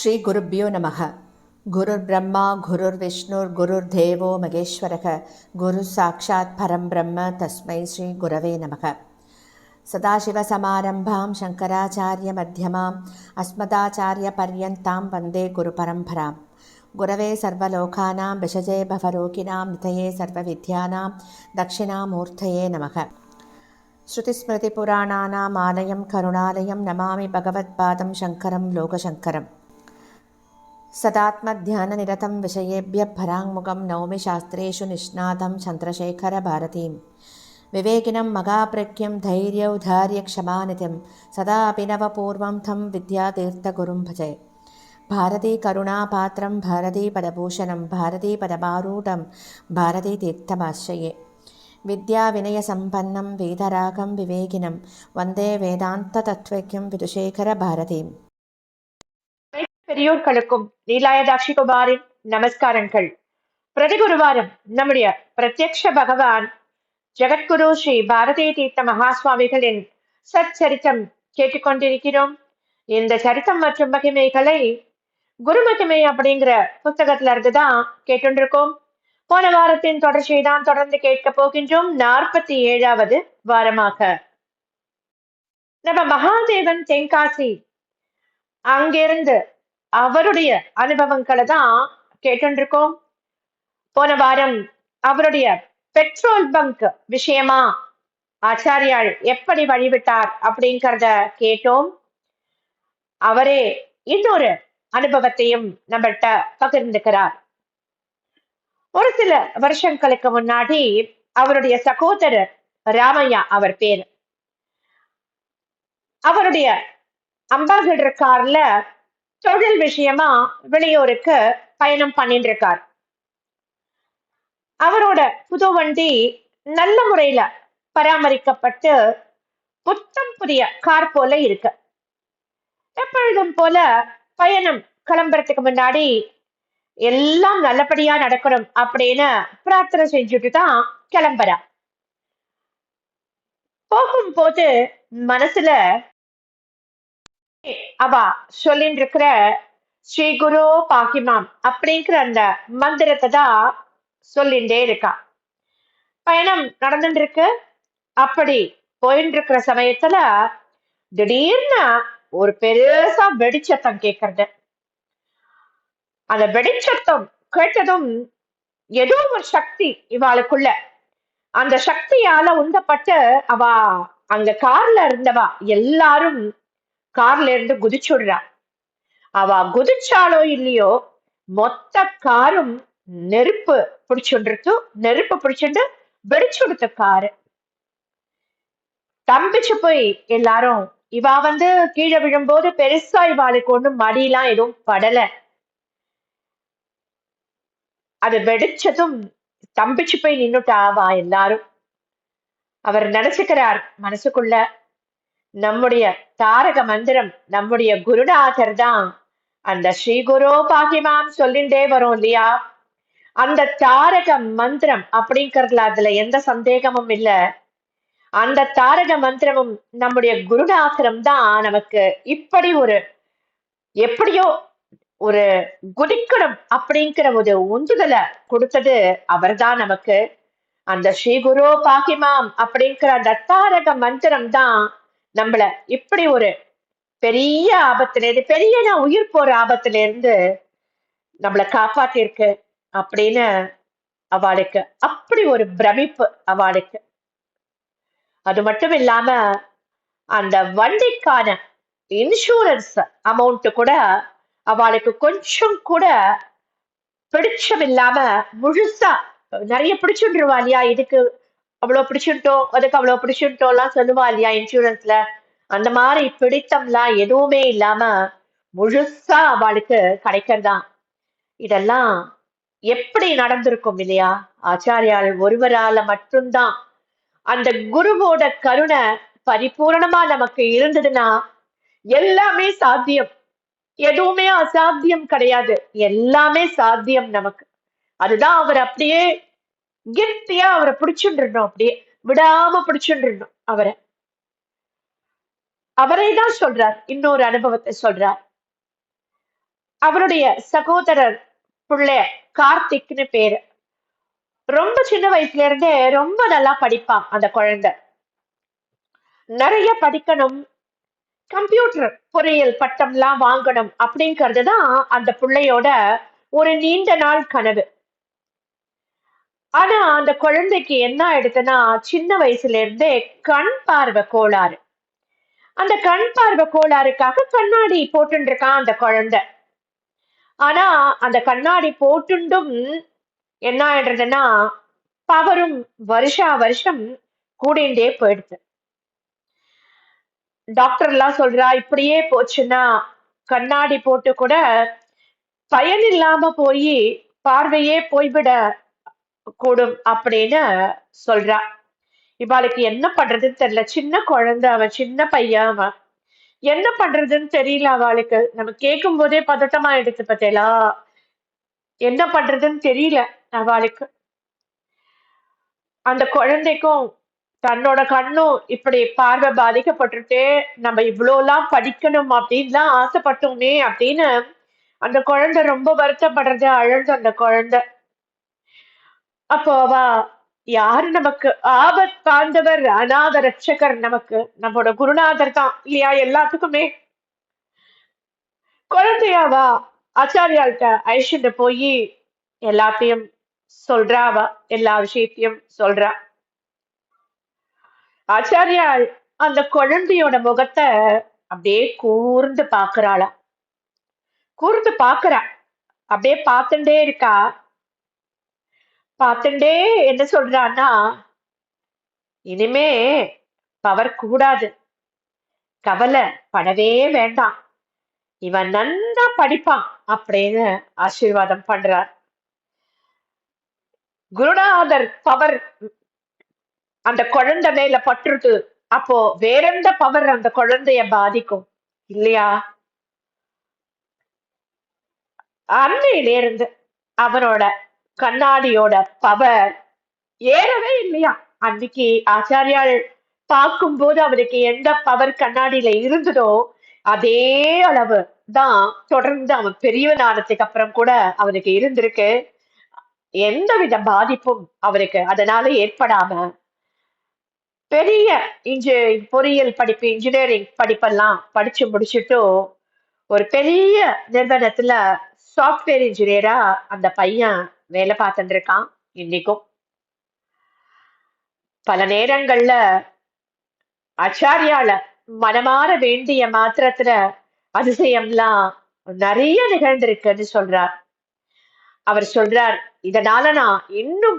ஸ்ரீ குருப்யோ நமக. குருர் பிரம்மா குருர் விஷ்ணுர் குருர் தேவோ மகேஸ்வரக குரு சாட்சாத் பரம் பிரம்ம தஸ்மை ஸ்ரீ குரவே நமக. சதாசிவசமாரம்பாம் சங்கராச்சாரிய மத்தியமாம் அஸ்மதாச்சாரிய பர்யந்தாம் வந்தே குரு பரம்பராம். குரவே சர்வலோகானாம் விஷஜே பவரோகிணாம் நிதயே சர்வவித்யானாம் தட்சிணாமூர்த்தயே நமக. ஸ்ருதிஸ்மிருதிபுராணானாம் ஆலயம் கருணாலயம் நமாமி பகவத்பாதம் சங்கரம் லோகசங்கரம். सदात्मध्याननिरतं विषयेभ्यः पराङ्मुखं नौमि शास्त्रेषु निष्णातं चन्द्रशेखरभारतीं विवेकिनं मगाप्रज्ञं धैर्यौधार्यक्षमानिधिं सदा अभिनवपूर्वं तं विद्यातीर्थगुरुं भजे. भारतीकरुणापात्रं भारतीपदभूषणं भारतीपदमारूढं भारतीतीर्थमाश्रये. विद्याविनयसम्पन्नं वेदरागं विवेकिनं वन्दे वेदान्ततत्त्वज्ञं विदुशेखरभारतीम्. பெரியோர்களுக்கும் நீலாயதாட்சி குமாரின் நமஸ்காரங்கள். பிரதிகுருவாரம் நம்முடைய பிரத்யக்ஷ பகவான் ஜெகத்குரு ஸ்ரீ பாரதி தீர்த்த மகாசுவாமிகளின் சச்சரித்தம் கேட்டுக்கொண்டிருக்கிறோம். இந்த சரித்தம் மற்றும் மகிமைகளை குரு மகிமை அப்படிங்கிற புத்தகத்துல இருந்துதான் கேட்டுருக்கோம். போன வாரத்தின் தொடர்ச்சியை தான் தொடர்ந்து கேட்க போகின்றோம். 47வது வாரமாக நம்ம மகாதேவன் தென்காசி அங்கிருந்து அவருடைய அனுபவங்களை தான் கேட்டுருக்கோம். போன வாரம் அவருடைய பெட்ரோல் பங்க் விஷயமா ஆச்சாரியால் எப்படி வழிவிட்டார் அப்படிங்கிறத கேட்டோம். அவரே இன்னொரு அனுபவத்தையும் நம்மள்கிட்ட பகிர்ந்துக்கிறார். ஒரு சில வருஷங்களுக்கு முன்னாடி அவருடைய சகோதரர் ராமையா அவர் பேரு, அவருடைய அம்பாசிடர் கார்ல தொழில் விஷயமா வெளியூருக்கு பயணம் பண்ணிட்டு இருக்கார். அவரோட புது வண்டி நல்ல முறையில பராமரிக்கப்பட்டு புத்தம் புதிய கார் போல இருக்கு. எப்பொழுதும் போல பயணம் கிளம்புறதுக்கு முன்னாடி எல்லாம் நல்லபடியா நடக்கணும் அப்படின்னு பிரார்த்தனை செஞ்சுட்டு தான் கிளம்புறா. போகும்போது மனசுல அவ சொல்லிட்டு இருக்கிற ஸ்ரீ குரு பாகிமாம் அப்படிங்கிற அந்த மந்திரத்தை தான் சொல்லிண்டே இருக்கா. பயணம் நடந்துட்டு இருக்கு. அப்படி போயிட்டு இருக்கிற சமயத்துல திடீர்னு ஒரு பெருசா வெடிச்சத்தம் கேட்கறது. அந்த வெடிச்சத்தம் கேட்டதும் ஏதோ ஒரு சக்தி இவாளுக்குள்ள, அந்த சக்தியால உந்தப்பட்டு அவ அங்க கார்ல இருந்தவா எல்லாரும் கார்ல இருந்து குதிச்சுடுறா. அவ குதிச்சாலோ இல்லையோ மொத்த காரும் நெருப்பு பிடிச்சுட்டு வெடிச்சுடுத்த காரு. தம்பிச்சு போய் எல்லாரும், இவா கீழே விழும்போது பெருசா இவாளுக்கு ஒண்ணும் மடியெல்லாம் எதுவும் படல. அது வெடிச்சதும் தம்பிச்சு போய் நின்னுட்டா அவா எல்லாரும். அவர் நினைச்சுக்கிறார் மனசுக்குள்ள, நம்முடைய தாரக மந்திரம் நம்முடைய குருநாதர் தான் அந்த ஸ்ரீ குரு பாகிமாம் சொல்லிண்டே வரும் இல்லையா. அந்த தாரக மந்திரம் அப்படிங்கறதுல அதுல எந்த சந்தேகமும் இல்ல. அந்த தாரக மந்திரமும் நம்முடைய குருநாதரம் தான் நமக்கு இப்படி ஒரு எப்படியோ ஒரு குதிக்கணும் அப்படிங்கிற ஒரு உந்துதலை கொடுத்தது அவர்தான் நமக்கு. அந்த ஸ்ரீ குரு பாகிமாம் அப்படிங்கிற அந்த தாரக மந்திரம் தான் நம்மள இப்படி ஒரு பெரிய ஆபத்துல இருந்து, பெரிய உயிர் போற ஆபத்துல இருந்து நம்மளை காப்பாத்திருக்கு அப்படின்னு அவளுக்கு அப்படி ஒரு பிரமிப்பு அவளுக்கு. அது மட்டும் இல்லாம அந்த வண்டிக்கான இன்சூரன்ஸ் அமௌண்ட் கூட அவளுக்கு கொஞ்சம் கூட பிடிச்சம் இல்லாம முழுசா நிறைய பிடிச்சுட்டுருவா இல்லையா. இதுக்கு அவ்வளவு பிடிச்சுட்டோம், அதுக்கு அவ்வளவு பிடிச்சுட்டோம் எல்லாம் சொல்லுவா இல்லையா இன்சூரன்ஸ்ல. அந்த மாதிரி பிடித்தம்லாம் எதுவுமே இல்லாம முழுசா அவளுக்கு கிடைக்கிறதான். இதெல்லாம் எப்படி நடந்திருக்கும் இல்லையா. ஆச்சாரியால் ஒருவரால மட்டும்தான். அந்த குருவோட கருணை பரிபூரணமா நமக்கு இருந்ததுன்னா எல்லாமே சாத்தியம். எதுவுமே அசாத்தியம் கிடையாது, எல்லாமே சாத்தியம் நமக்கு. அதுதான் அவர் அப்படியே கெட்டியா அவரை பிடிச்சுட்டு அப்படியே விடாம பிடிச்சுட்டு அவரை தான் சொல்றார். இன்னொரு அனுபவத்தை சொல்றார். அவருடைய சகோதரர் பிள்ளை கார்த்திக்னு பேரு. ரொம்ப சின்ன வயசுல இருந்தே ரொம்ப நல்லா படிப்பான் அந்த குழந்தை. நிறைய படிக்கணும், கம்ப்யூட்டர் பொறியியல் பட்டம்லாம் வாங்கணும் அப்படிங்கிறது தான் அந்த பிள்ளையோட ஒரு நீண்ட நாள் கனவு. ஆனா அந்த குழந்தைக்கு என்ன ஆயிடுதுன்னா, சின்ன வயசுல இருந்தே கண் பார்வை கோளாறு. அந்த கண் பார்வை கோளாறுக்காக கண்ணாடி போட்டுட்டு இருக்கான் அந்த குழந்தை. ஆனா அந்த கண்ணாடி போட்டுண்டும் என்ன ஆயிடுறதுன்னா, பவரும் வருஷா வருஷம் கூடிண்டே போயிடுது. டாக்டர் எல்லாம் சொல்றா, இப்படியே போச்சுன்னா கண்ணாடி போட்டு கூட பயன் இல்லாம போய் பார்வையே போய்விட கூடும் அப்படின்னு சொல்றா. இவாளுக்கு என்ன பண்றதுன்னு தெரியல. சின்ன குழந்தை அவன், சின்ன பையன் அவன். என்ன பண்றதுன்னு தெரியல அவளுக்கு. நம்ம கேட்கும் போதே பதட்டமா எடுத்து பார்த்தேலா, என்ன பண்றதுன்னு தெரியல அவளுக்கு. அந்த குழந்தைக்கும் தன்னோட கண்ணும் இப்படி பார்வை பாதிக்கப்பட்டுட்டே, நம்ம இவ்வளோலாம் படிக்கணும் அப்படின்லாம் ஆசைப்பட்டோமே அப்படின்னு அந்த குழந்தை ரொம்ப வருத்தப்படுறது, அழுது அந்த குழந்தை. அப்போ அவ யாரு நமக்கு ஆபத் பாந்தவர், அநாத ரட்சகர், நமக்கு நம்மளோட குருநாதர் தான் இல்லையா எல்லாத்துக்குமே. குழந்தையாவா ஆச்சாரியாள்கிட்ட அழிச்சுட்டு போய் எல்லாத்தையும் சொல்றா. அவ எல்லா விஷயத்தையும் சொல்றா. ஆச்சாரியாள் அந்த குழந்தையோட முகத்தை அப்படியே கூர்ந்து பாக்குறாளா. கூர்ந்து பாக்குறா. அப்படியே பார்த்துட்டே இருக்கா. பார்த்துட்டே என்ன சொல்றான்னா, இனிமே பவர் கூடாது, கவலை படவே வேண்டாம், இவன் நன்னா படிப்பான் அப்படின்னு ஆசீர்வாதம் பண்றார். குருநாதர் பவர் அந்த குழந்தை மேல பற்றுது. அப்போ வேற எந்த பவர் அந்த குழந்தைய பாதிக்கும் இல்லையா? அன்னையில இருந்து அவனோட கண்ணாடியோட பவர் ஏறவே இல்லையா. அன்னைக்கு ஆச்சாரியால் பார்க்கும்போது அவனுக்கு எந்த பவர் கண்ணாடியில இருந்ததோ அதே அளவு தான் தொடர்ந்து அவன் பெரியவனானதுக்கு அப்புறம் கூட அவனுக்கு இருந்திருக்கு. எந்தவித பாதிப்பும் அவருக்கு அதனால ஏற்படாம பெரிய பொறியியல் படிப்பு, இன்ஜினியரிங் படிப்பெல்லாம் படிச்சு முடிச்சுட்டு ஒரு பெரிய நிறுவனத்துல சாஃப்ட்வேர் இன்ஜினியரா அந்த பையன் வேலை பார்த்துட்டு இருக்கான் இன்னைக்கும். பல நேரங்கள்ல ஆச்சாரியால மனமாற வேண்டிய மாத்திரத்துல அதிசயம்லாம் நிறைய நிகழ்ந்திருக்குன்னு சொல்றார். அவர் சொல்றார், இதனால நான் இன்னும்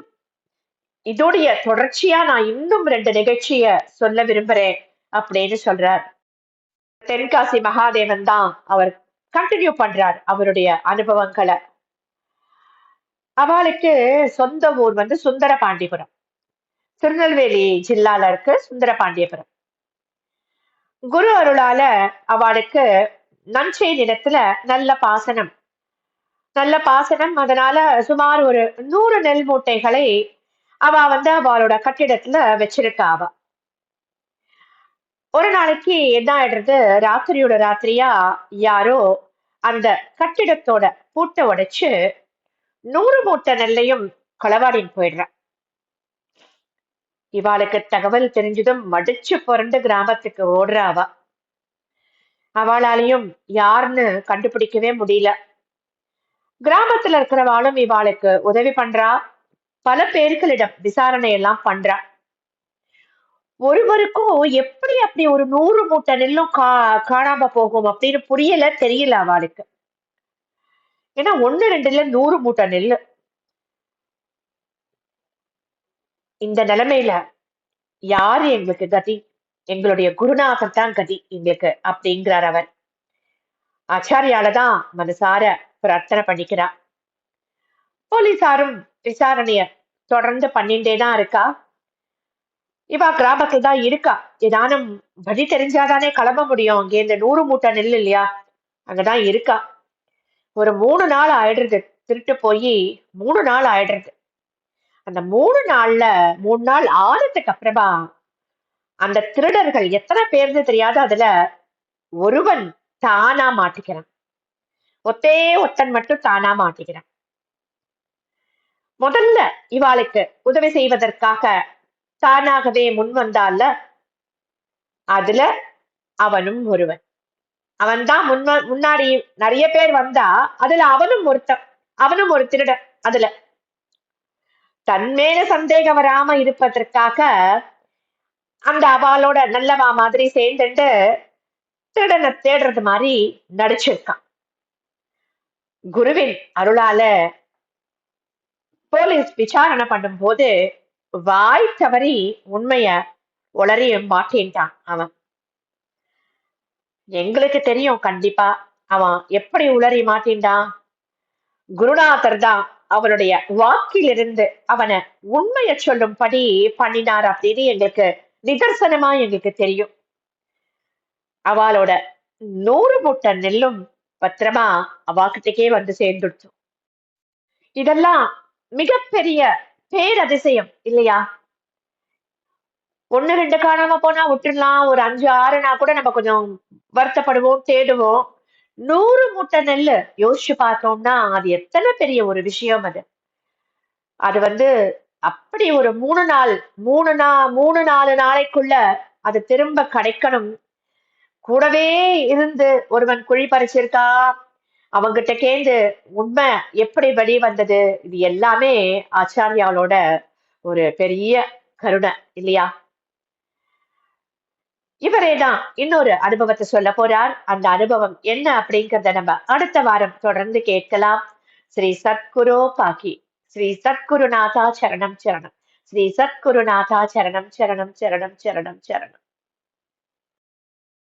இதோடைய தொடர்ச்சியா நான் இன்னும் 2 நிகழ்ச்சிய சொல்ல விரும்புறேன் அப்படின்னு சொல்றார். தென்காசி மகாதேவன் தான் அவர் கண்டினியூ பண்றார் அவருடைய அனுபவங்களை. அவளுக்கு சொந்த ஊர் வந்து சுந்தரபாண்டியபுரம், திருநெல்வேலி ஜில்லால இருக்கு சுந்தரபாண்டியபுரம். குரு அருளால அவளுக்கு நஞ்சை நிலத்துல நல்ல பாசனம். அதனால சுமார் ஒரு 100 நெல் மூட்டைகளை அவ வந்து அவளோட கட்டிடத்துல வச்சிருக்கா. அவ ஒரு நாளைக்கு என்ன ஆயிடுறது, ராத்திரியோட ராத்திரியா யாரோ அந்த கட்டிடத்தோட பூட்டை உடைச்சு 100 மூட்டை நெல்லையும் களவாடின்னு போயிடுற. இவாளுக்கு தகவல் தெரிஞ்சதும் மடிச்சு புரண்டு கிராமத்துக்கு ஓடுற அவ. அவளாலையும் யாருன்னு கண்டுபிடிக்கவே முடியல. கிராமத்துல இருக்கிறவாளும் இவாளுக்கு உதவி பண்றா. பல பேர்களிடம் விசாரணை எல்லாம் பண்றா. ஒருவருக்கும் எப்படி அப்படி ஒரு 100 மூட்டை நெல்லும் காணாம போகும் அப்படின்னு புரியல, தெரியல அவளுக்கு. ஏன்னா 1-2 100 மூட்டை நெல்லு. இந்த நிலைமையில யாரு எங்களுக்கு கதி? எங்களுடைய குருநாதர் தான் கதி எங்களுக்கு அப்படிங்கிறார் அவர். ஆச்சாரியாலதான் மனசார பிரார்த்தனை பண்ணிக்கிறா. போலீசாரும் விசாரணைய தொடர்ந்து பண்ணிட்டேதான் இருக்கா. இவா கிராமத்துல தான் இருக்கா. ஏதானும் வழி தெரிஞ்சாதானே கிளம்ப முடியும். அங்கே இந்த 100 மூட்டை நெல் இல்லையா, அங்கதான் இருக்கா. ஒரு 3 நாள் ஆயிடுறது. திருட்டு போய் 3 நாள் ஆயிடுறது. அந்த 3 நாள் ஆனதுக்கு அப்புறமா அந்த திருடர்கள் எத்தனை பேர்னு தெரியாது, அதுல ஒருவன் தானா மாட்டிக்கிறான். ஒத்தே ஒத்தன் மட்டும் தானா மாட்டிக்கிறான். முதல்ல இவாளுக்கு உதவி செய்வதற்காக தானாகவே முன் வந்தால, அதுல அவனும் ஒருவன். அவன் தான் முன்னாடி நிறைய பேர் வந்தா அதுல அவனும் ஒருத்தன், அவனும் ஒரு திருடன். அதுல தன்மேல சந்தேகம் வராம இருப்பதற்காக அந்த அவளோட நல்லவா மாதிரி சேர்ந்துட்டு திருடனை தேடுறது மாதிரி நடிச்சிருக்கான். குருவின் அருளால போலீஸ் விசாரணை பண்ணும் போது வாய் தவறி உண்மைய உளறி மாட்டேன்ட்டான் அவன். எங்களுக்கு தெரியும் கண்டிப்பா அவன் எப்படி உளறி மாட்டேன்டான். குருநாதர் தான் அவனுடைய வாக்கிலிருந்து அவனை உண்மைய சொல்லும்படி பண்ணினார் அப்படின்னு எங்களுக்கு நிதர்சனமா எங்களுக்கு தெரியும். அவளோட 100 மூட்டை நெல்லும் பத்திரமா அவாக்கிட்டக்கே வந்து சேர்ந்துடுச்சு. இதெல்லாம் மிகப்பெரிய பேரதிசயம் இல்லையா? 1 2 காணாம போனா விட்டுடலாம், ஒரு 5 6னா கூட நம்ம கொஞ்சம் வருத்தப்படுவோம், தேடுவோம். 100 மூட்டை நெல்லு யோசிச்சு பார்த்தோம்னா அது எத்தனை பெரிய ஒரு விஷயம் அது. அது வந்து அப்படி ஒரு 3 4 நாளைக்குள்ள அது திரும்ப கிடைக்கணும். கூடவே இருந்து ஒருவன் குழி பறிச்சிருக்கா, அவங்கிட்ட கேந்து உண்மை எப்படி வெளி வந்தது, இது எல்லாமே ஆச்சாரியாவோட ஒரு பெரிய கருணை இல்லையா? இவரே தான் இன்னொரு அனுபவத்தை சொல்ல போறார். அந்த அனுபவம் என்ன அப்படிங்கிறத நம்ம அடுத்த வாரம் தொடர்ந்து கேட்கலாம். ஸ்ரீ சத்குரு பாக்கி, ஸ்ரீ சத்குருநாதா சரணம் சரணம், ஸ்ரீ சத்குருநாதா சரணம் சரணம் சரணம் சரணம் சரணம்.